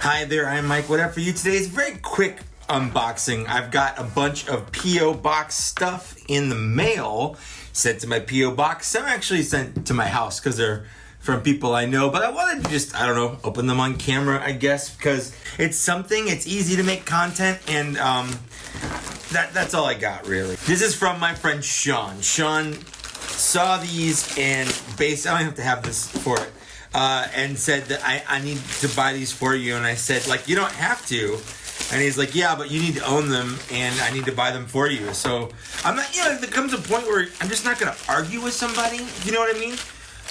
Hi there, I'm Mike. What up for you? Today's very quick unboxing. I've got a bunch of P.O. Box stuff in the mail sent to my P.O. Box. Some actually sent to my house because they're from people I know, but I wanted to just, open them on camera, I guess, because it's something, it's easy to make content, and that's all I got, really. This is from my friend Sean. Sean saw these and I don't have to have this for it. And said that I need to buy these for you. And I said, you don't have to. And he's like, yeah, but you need to own them and I need to buy them for you. So I'm not, there comes a point where I'm just not going to argue with somebody. You know what I mean?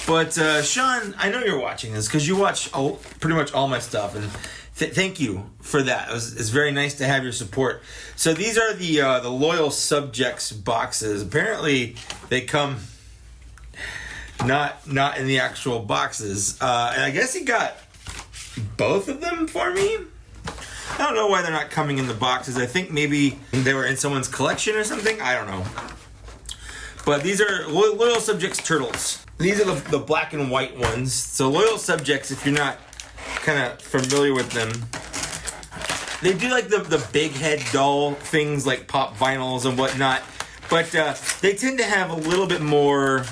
But Sean, I know you're watching this because you watch pretty much all my stuff. And thank you for that. It's very nice to have your support. So these are the Loyal Subjects boxes. Apparently they come not in the actual boxes. And I guess he got both of them for me. I don't know why they're not coming in the boxes. I think maybe they were in someone's collection or something. I don't know. But these are Loyal Subjects turtles. These are the black and white ones. So Loyal Subjects, if you're not kind of familiar with them, they do like the big head doll things like pop vinyls and whatnot. But they tend to have a little bit more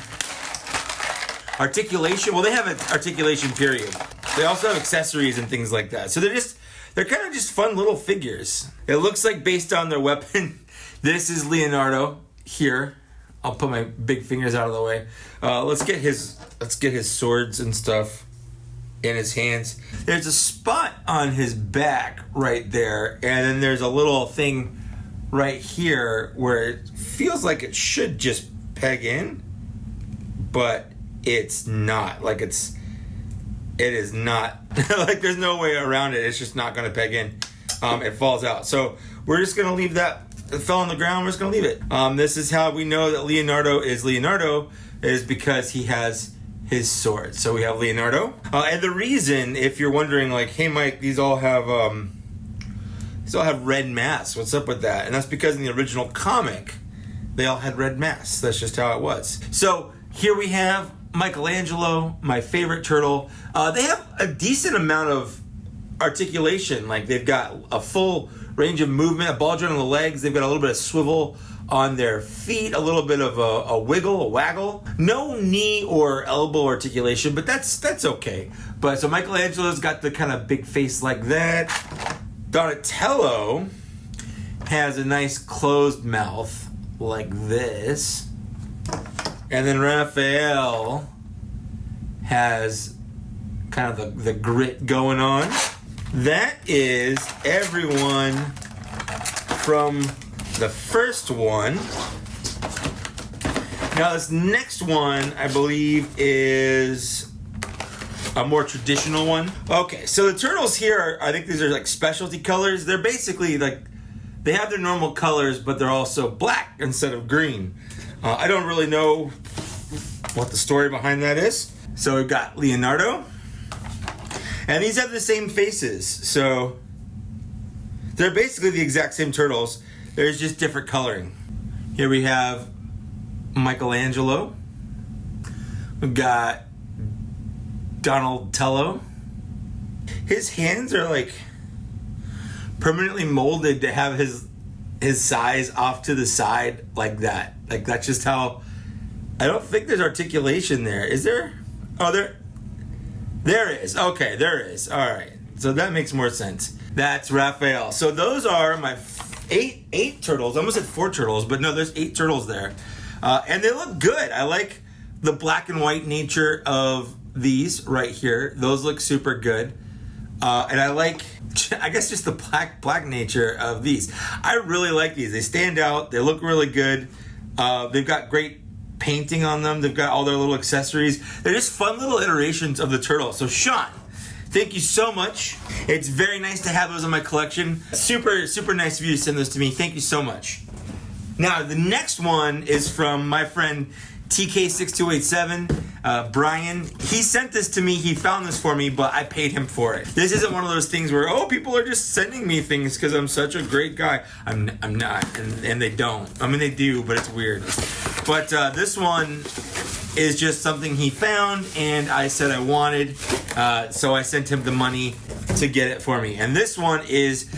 articulation. Well, they have an articulation period. They also have accessories and things like that. So they're kind of just fun little figures. It looks like based on their weapon, this is Leonardo here. I'll put my big fingers out of the way. Let's get his swords and stuff in his hands. There's a spot on his back right there, and then there's a little thing right here where it feels like it should just peg in, but it's not. It is not. There's no way around it. It's just not going to peg in. It falls out. So we're just going to leave that. It fell on the ground. We're just going to leave it. This is how we know that Leonardo is because he has his sword. So we have Leonardo. And the reason, if you're wondering, hey, Mike, these all have red masks. What's up with that? And that's because in the original comic, they all had red masks. That's just how it was. So here we have Michelangelo, my favorite turtle. They have a decent amount of articulation. They've got a full range of movement, a ball joint on the legs. They've got a little bit of swivel on their feet, a little bit of a wiggle, a waggle. No knee or elbow articulation, but that's okay. But so Michelangelo's got the kind of big face like that. Donatello has a nice closed mouth like this. And then Raphael has kind of the grit going on. That is everyone from the first one. Now this next one, I believe, is a more traditional one. Okay, so the turtles here, I think these are specialty colors. They're basically they have their normal colors, but they're also black instead of green. I don't really know what the story behind that is. So we've got Leonardo. And these have the same faces. So they're basically the exact same turtles. There's just different coloring. Here we have Michelangelo. We've got Donatello. His hands are permanently molded to have his size off to the side like that. That's just how. I don't think there's articulation there. Is there? Oh, there is. Okay, there is. All right. So that makes more sense. That's Raphael. So those are my eight turtles. I almost said 4 turtles, but no, there's 8 turtles there. And they look good. I like the black and white nature of these right here. Those look super good. And I like, I guess, just the black nature of these. I really like these. They stand out. They look really good. They've got great painting on them. They've got all their little accessories. They're just fun little iterations of the turtle. So Sean, thank you so much. It's very nice to have those in my collection. Super, super nice of you to send those to me. Thank you so much. Now, the next one is from my friend TK6287, Brian. He sent this to me. He found this for me, but I paid him for it. This isn't one of those things where, people are just sending me things because I'm such a great guy. I'm not, and they don't. I mean, they do, but it's weird. But this one is just something he found, and I said I wanted. So I sent him the money to get it for me. And this one is,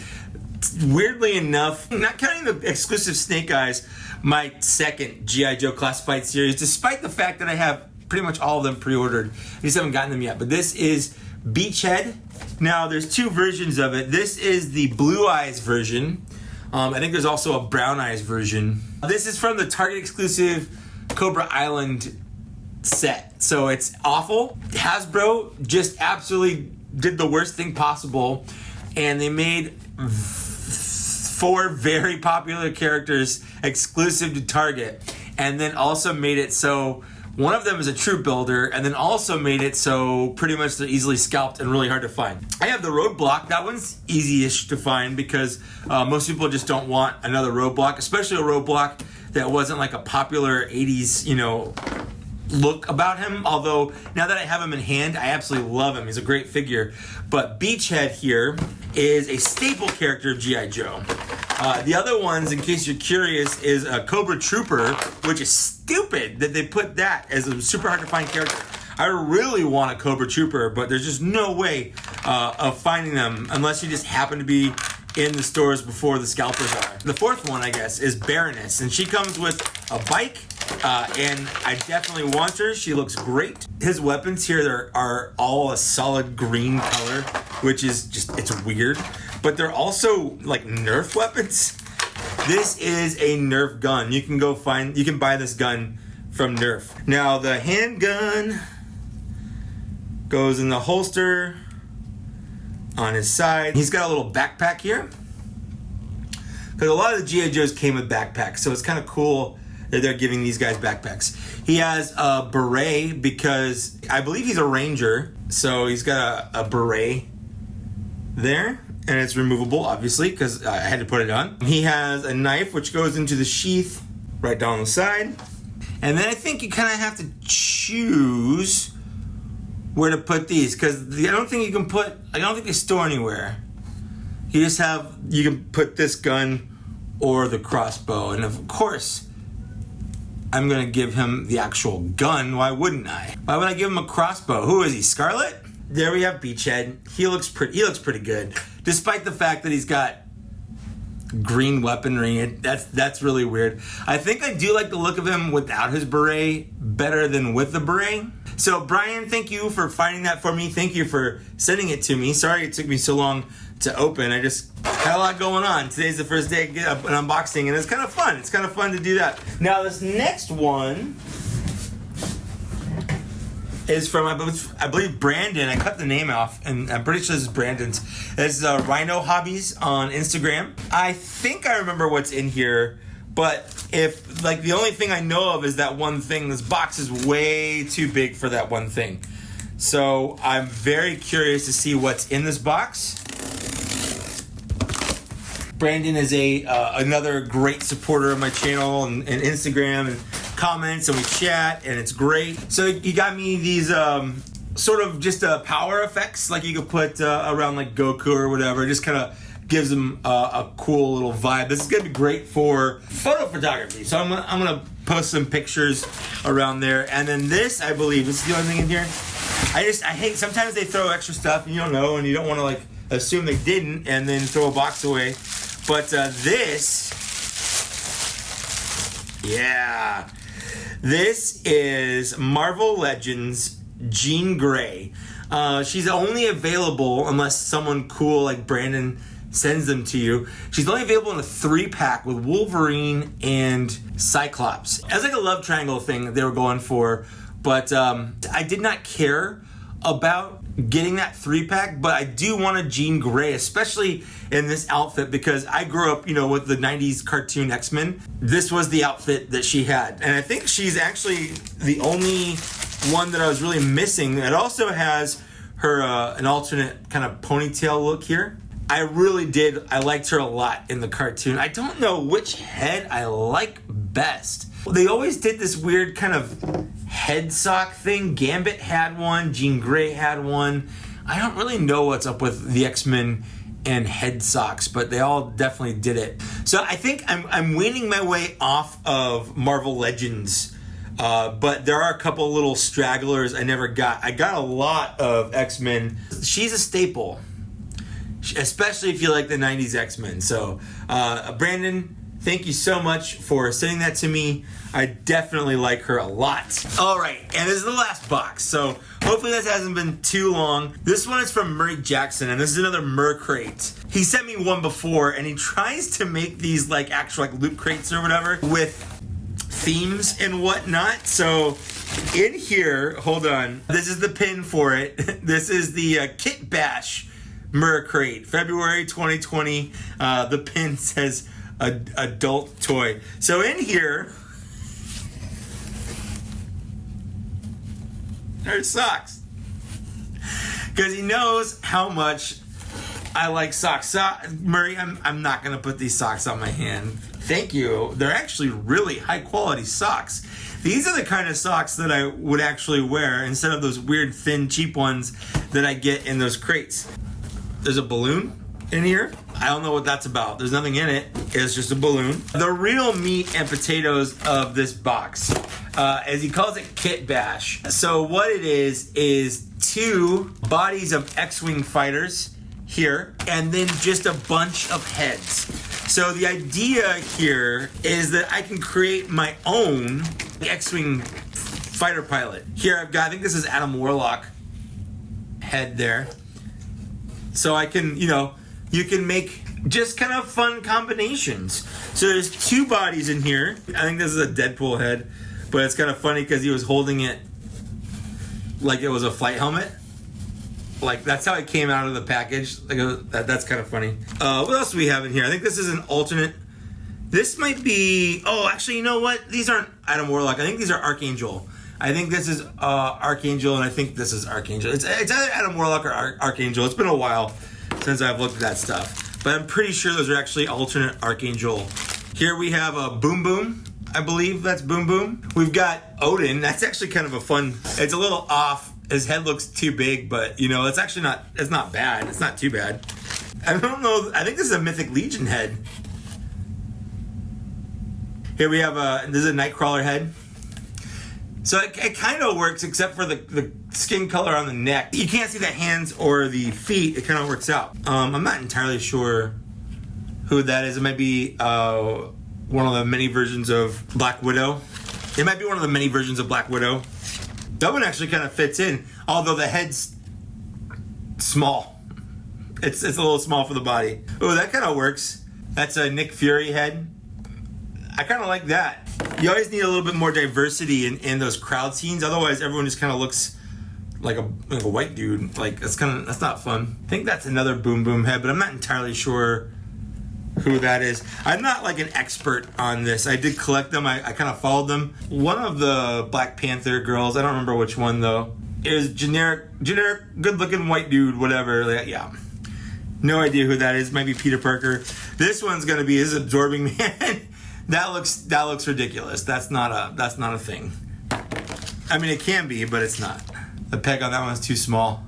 weirdly enough, not counting the exclusive Snake Eyes, my second G.I. Joe Classified series, despite the fact that I have pretty much all of them pre-ordered. I just haven't gotten them yet. But this is Beachhead. Now, there's two versions of it. This is the Blue Eyes version. I think there's also a Brown Eyes version. This is from the Target exclusive Cobra Island set. So it's awful. Hasbro just absolutely did the worst thing possible, and they made 4 very popular characters exclusive to Target, and then also made it so one of them is a troop builder, and then also made it so pretty much they're easily scalped and really hard to find. I have the Roadblock. That one's easy-ish to find because most people just don't want another Roadblock, especially a Roadblock that wasn't like a popular 80s, look about him. Although now that I have him in hand, I absolutely love him. He's a great figure. But Beachhead here is a staple character of G.I. Joe. The other ones, in case you're curious, is a Cobra Trooper, which is stupid that they put that as a super hard to find character. I really want a Cobra Trooper, but there's just no way of finding them unless you just happen to be in the stores before the scalpers are. The fourth one, I guess, is Baroness, and she comes with a bike, and I definitely want her. She looks great. His weapons here are all a solid green color, which is just, it's weird. But they're also like Nerf weapons. This is a Nerf gun. You can buy this gun from Nerf. Now the handgun goes in the holster on his side. He's got a little backpack here, because a lot of the G.I. Joes came with backpacks, so it's kind of cool that they're giving these guys backpacks. He has a beret because I believe he's a ranger, so he's got a beret there, and it's removable, obviously, because I had to put it on. He has a knife which goes into the sheath right down the side, and then I think you kind of have to choose where to put these, because I don't think they store anywhere. You can put this gun or the crossbow, and of course I'm gonna give him the actual gun. Why wouldn't I? Why would I give him a crossbow? Who is he, Scarlet? There we have Beachhead. He looks pretty good, despite the fact that he's got green weaponry. That's really weird. I think I do like the look of him without his beret better than with the beret. So Brian, thank you for finding that for me. Thank you for sending it to me. Sorry it took me so long to open. I just had a lot going on. Today's the first day I get an unboxing, and it's kind of fun. It's kind of fun to do that. Now this next one is from, I believe, Brandon. I cut the name off, and I'm pretty sure this is Brandon's. This is Rhino Hobbies on Instagram. I think I remember what's in here, but if, like, the only thing I know of is that one thing, this box is way too big for that one thing. So I'm very curious to see what's in this box. Brandon is another great supporter of my channel and Instagram, and comments, and we chat, and it's great. So he got me these sort of just power effects, like you could put around like Goku or whatever. It just kind of gives them a cool little vibe. This is gonna be great for photo photography. So I'm gonna post some pictures around there. And then this, I believe, this is the only thing in here. I hate, sometimes they throw extra stuff and you don't know, and you don't want to like assume they didn't and then throw a box away. But this is Marvel Legends Jean Grey. She's only available unless someone cool like Brandon sends them to you. She's only available in a 3-pack with Wolverine and Cyclops. It was like a love triangle thing that they were going for, but I did not care about getting that 3-pack, but I do want a Jean Grey, especially in this outfit, because I grew up, with the 90s cartoon X-Men. This was the outfit that she had, and I think she's actually the only one that I was really missing. It also has her an alternate kind of ponytail look here. I liked her a lot in the cartoon. I don't know which head I like best. They always did this weird kind of head sock thing. Gambit had one, Jean Grey had one. I don't really know what's up with the X-Men and head socks, but they all definitely did it. So I think I'm weaning my way off of Marvel Legends But there are a couple little stragglers I never got. I got a lot of X-Men. She's a staple, especially if you like the 90s X-Men. So, Brandon, thank you so much for sending that to me. I definitely like her a lot. All right, and this is the last box. So hopefully this hasn't been too long. This one is from Murray Jackson, and this is another Mur crate. He sent me one before, and he tries to make these like actual like loot crates or whatever with themes and whatnot. So in here, hold on. This is the pin for it. This is the Kit Bash Mur crate, February 2020. The pin says adult toy. So in here, there's socks. Because he knows how much I like socks. Murray, I'm not going to put these socks on my hand. Thank you. They're actually really high quality socks. These are the kind of socks that I would actually wear instead of those weird, thin, cheap ones that I get in those crates. There's a balloon in here. I don't know what that's about. There's nothing in it. It's just a balloon. The real meat and potatoes of this box, as he calls it, Kit Bash. So what it is 2 bodies of X-Wing fighters here, and then just a bunch of heads. So the idea here is that I can create my own X-Wing fighter pilot. Here I've got, I think this is Adam Warlock head there. So I can, you can make just kind of fun combinations. So there's 2 bodies in here. I think this is a Deadpool head, but it's kind of funny because he was holding it like it was a flight helmet. Like that's how it came out of the package. Like that's kind of funny. What else do we have in here? I think this is an alternate. This might be. Oh, actually, you know what? These aren't Adam Warlock. I think these are Archangel. I think this is Archangel, and I think this is Archangel. It's either Adam Warlock or Archangel. It's been a while since I've looked at that stuff, but I'm pretty sure those are actually alternate Archangel. Here we have a Boom Boom. I believe that's Boom Boom. We've got Odin. That's actually kind of a fun. It's a little off. His head looks too big, but it's actually not. It's not bad. It's not too bad. I don't know. I think this is a Mythic Legion head. Here we have this is a Nightcrawler head. So it kind of works except for the skin color on the neck. You can't see the hands or the feet. It kind of works out. I'm not entirely sure who that is. It might be one of the many versions of Black Widow. It might be one of the many versions of Black Widow. That one actually kind of fits in, although the head's small. It's a little small for the body. Oh, that kind of works. That's a Nick Fury head. I kind of like that. You always need a little bit more diversity in those crowd scenes. Otherwise, everyone just kind of looks like a white dude. Like that's not fun. I think that's another Boom Boom head, but I'm not entirely sure who that is. I'm not like an expert on this. I did collect them. I kind of followed them. One of the Black Panther girls, I don't remember which one though, is generic, good looking white dude, whatever. Like, yeah. No idea who that is. Might be Peter Parker. This one's gonna be his Absorbing Man. That looks ridiculous. That's not a thing. I mean, it can be, but it's not. The peg on that one's too small.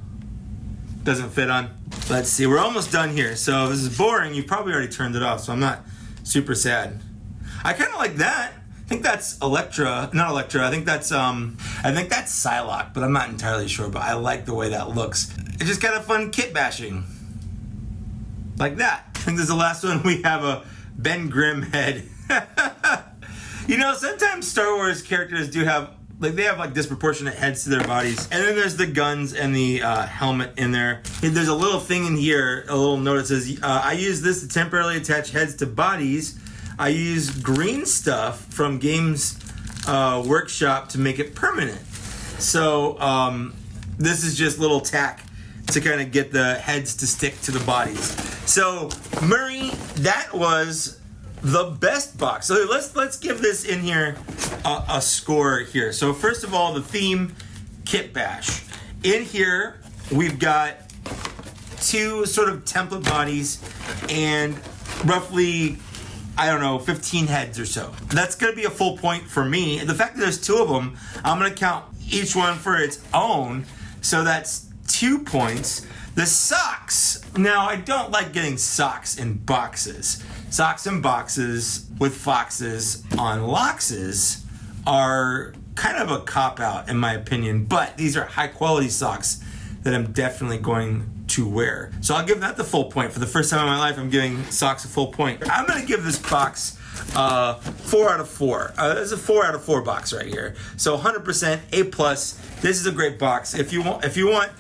Doesn't fit on. Let's see. We're almost done here. So if this is boring, you've probably already turned it off. So I'm not super sad. I kind of like that. I think that's Elektra. Not Elektra. I think that's Psylocke, but I'm not entirely sure. But I like the way that looks. It's just kind of fun kit bashing. Like that. I think this is the last one. We have a Ben Grimm head. Sometimes Star Wars characters do have they have disproportionate heads to their bodies. And then there's the guns and the helmet in there. There's a little thing in here, a little note that says, I use this to temporarily attach heads to bodies. I use green stuff from Games Workshop to make it permanent. So this is just little tack to kind of get the heads to stick to the bodies. So Murray, that was the best box. So let's give this in here a score here. So first of all, the theme Kit Bash. In here we've got 2 sort of template bodies and roughly 15 heads or so. That's gonna be a full point for me. The fact that there's 2 of them, I'm gonna count each one for its own. So that's 2 points. The socks. Now, I don't like getting socks in boxes. Socks in boxes with foxes on loxes are kind of a cop-out in my opinion, but these are high-quality socks that I'm definitely going to wear. So I'll give that the full point. For the first time in my life, I'm giving socks a full point. I'm gonna give this box 4 out of 4. This is a 4 out of 4 box right here. So 100% A+. This is a great box. If you want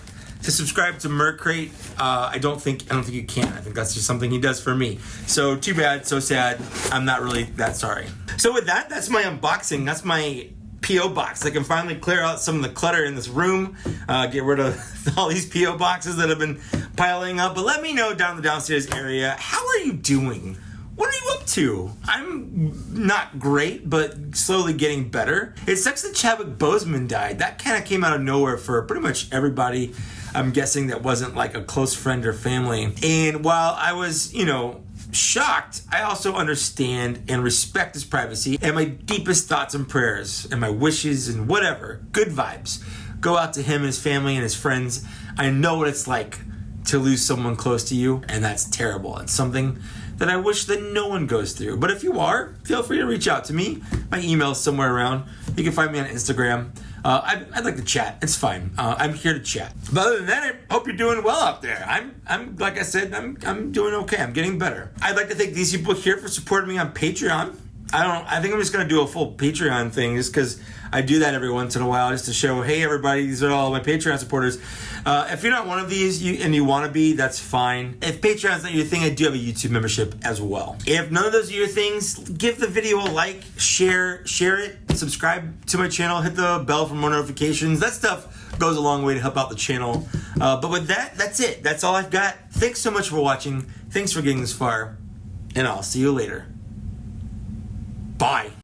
to subscribe to Mercrate, I don't think you can. I think that's just something he does for me. So too bad, so sad. I'm not really that sorry. So with that, that's my unboxing. That's my P.O. box. I can finally clear out some of the clutter in this room, get rid of all these P.O. boxes that have been piling up. But let me know down the downstairs area, how are you doing? What are you up to? I'm not great, but slowly getting better. It sucks that Chadwick Boseman died. That kind of came out of nowhere for pretty much everybody, I'm guessing, that wasn't like a close friend or family. And while I was, shocked, I also understand and respect his privacy, and my deepest thoughts and prayers and my wishes and whatever, good vibes, go out to him and his family and his friends. I know what it's like to lose someone close to you, and that's terrible. It's something that I wish that no one goes through. But if you are, feel free to reach out to me. My email's somewhere around. You can find me on Instagram. I'd like to chat. It's fine. I'm here to chat. But other than that, I hope you're doing well out there. I'm like I said, I'm doing okay. I'm getting better. I'd like to thank these people here for supporting me on Patreon. I think I'm just gonna do a full Patreon thing just because I do that every once in a while just to show, hey everybody, these are all my Patreon supporters. If you're not one of these and you want to be, that's fine. If Patreon's not your thing, I do have a YouTube membership as well. If none of those are your things, give the video a like, share it, subscribe to my channel, hit the bell for more notifications. That stuff goes a long way to help out the channel. But with that, that's it. That's all I've got. Thanks so much for watching. Thanks for getting this far, and I'll see you later. Bye.